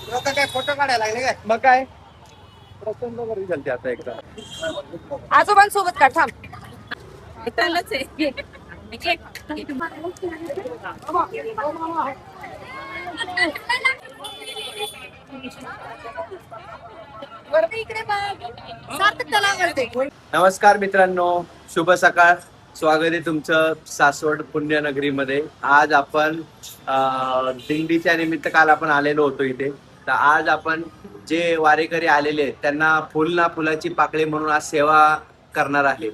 लोक काय फोटो काढायला लागले काय? मग काय प्रचंड गर्दी झालती आता एकदा. आजोबांसोबत काढ थांब. चाललंच आहे. वरती इकडे बघ. सार्थक तलावावरती. नमस्कार मित्रांनो, शुभ सकाळ. स्वागत आहे तुमचं सासवड पुण्यनगरीमध्ये. आज आपण दिंडीच्या निमित्त काल आपण आलेलो होतो इथे. तर आज आपण जे वारेकरी आलेले आहेत त्यांना फुल ना फुलाची पाकळी म्हणून आज सेवा करणार आहे.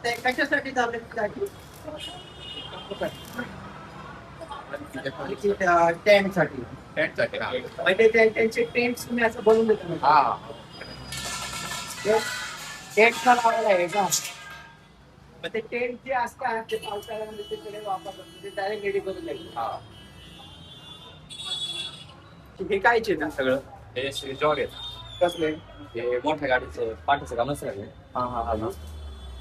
ते कशासाठी चालले? टेंट साठी. म्हणजे त्यांचे टेंट तुम्ही असं बनवून देतो. टेंटला लावायला आहे का? मग ते टेंट जे असतात ते पावसाळ्यामध्ये तिकडे वापरतात, ते डायरेक्ट रेडी करून द्यायचे. हे कायचे ना सगळं हे जॉग आहेत. कसले? हे मोठ्या गाडीचं पाठीचं काम नसतं का? हा हा हा.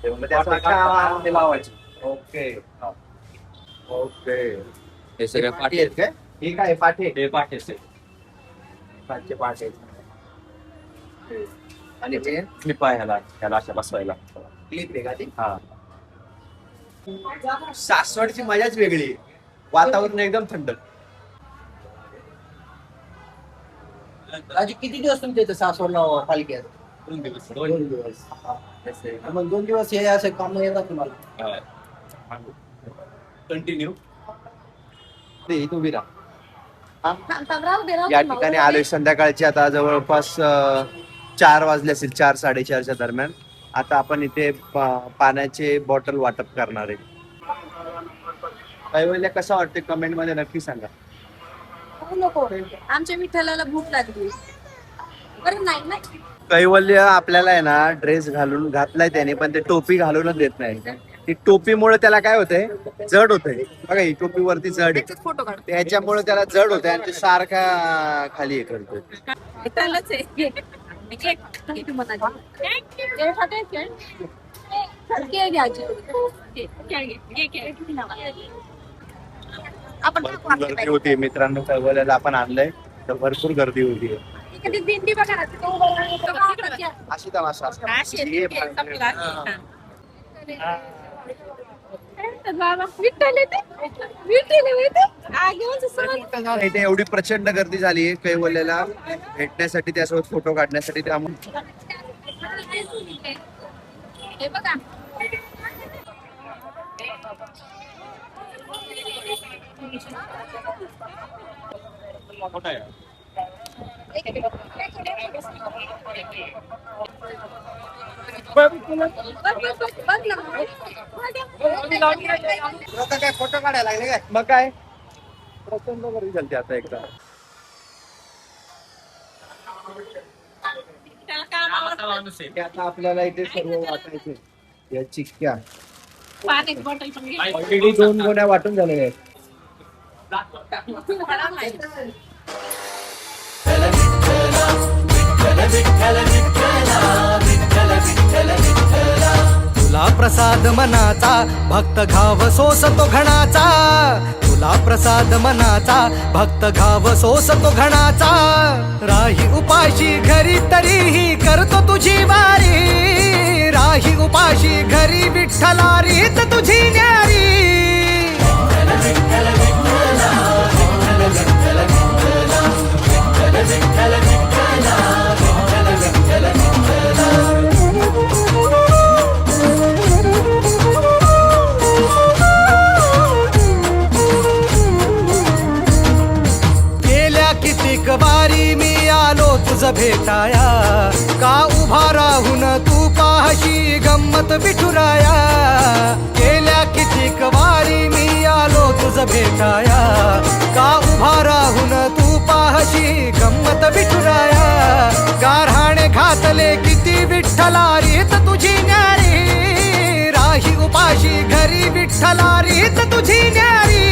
ते मग त्याचं पाठी काढताना ते लावायचे. Okay okay. हे सगळे पाठी आहेत काय? हे काय पाठी? ते पाठीचे पाठचे पाठी. आणि ते क्लिप आहे ह्याला अशा बसवायला. क्लिप आहे का ती? हा. सासवडची मजाच वेगळी आहे. वातावरण एकदम थंड. राजू किती दिवस तुमच्या इथे सासवडला पालखी? 2 दिवस. दोन दिवस. मग 2 दिवस हे असं काम येतात तुम्हाला? कंटिन्यू. इथं उभी राहा. राहू दे, राहू दे. या ठिकाणी आलोय संध्याकाळची आता जवळपास 4 वाजले असेल, 4-4:30च्या दरम्यान. आता आपण इथे पाण्याचे बॉटल वाटप करणार आहे. काही वेळेला कसं वाटतं कमेंट मध्ये नक्की सांगा. नको, आमच्या विठ्ठलाला भूक लागली. बरं नाही ना. कैवल्य आपल्याला आहे ना ड्रेस घालून घातलाय त्याने, पण ते टोपी घालूनच देत नाही. ती टोपीमुळे त्याला काय होतंय, जड होतंय. बघा ही टोपीवरती जड आहे, त्याच्यात फोटो काढ. त्याच्यामुळे त्याला जड होतंय आणि ते सारखा खाली हे करतोय. चाललंच आहे. किती म्हणाली? हे खाते खेळ. खेळ घे आजी. खेळ घे. किती नाव आहे? आपण भरपूर गर्दी होती मित्रांनो. कैवल्याला आपण आणलंय तर भरपूर गर्दी होती. कधी दिंडी बघा ना, तिथं उभं राहून अशी तमाशा विठ्ठल येते. विठ्ठल येते. आगेवरचं सगळं. इथे एवढी प्रचंड गर्दी झाली कैवल्याला भेटण्यासाठी, त्यासोबत फोटो काढण्यासाठी. त्यामुळे हे बघा. मोठा आहे. लोक काय फोटो काढायला लागले काय? मग काय प्रचंड गर्दी झालती आता एकदा. हे आता आपल्याला इथे सर्व वाटायचे या चिक्क्या. पाण्याची बॉटल पण घे. ऑलरेडी 2 गोण्या वाटून झालेल्या आहेत. तुला प्रसाद मनाचा भक्त घाव सोसतो घणाचा. तुला प्रसाद मनाचा भक्त घाव सोसतो घणाचा. राही उपाशी घरी तरीही करतो तुझी वारी. राही उपाशी घरी विठ्ठला रीत तुझी न्यारी. गेल्या कितीक वारी मी आलो तुझ भेटाया. का उभा राहून तू पाहशी गंमत विठुराया. गेल्या कितीक वारी मी आलो तुझ भेटाया. का उभा राहून तू पाहशी गंमत विठुराया. गारहाणे घातले किती विठ्ठला रीत तुझी न्यारी. राही उपाशी घरी विठ्ठला रीत तुझी न्यारी.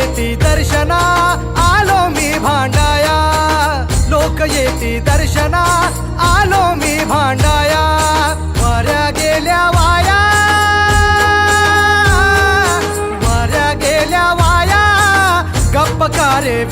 येती दर्शना आलो मी भांडाया, लोक येती दर्शना आलो मी भांडाया. वाऱ्या गेल्या वाया, वाऱ्या गेल्या वाया, गप्प का रे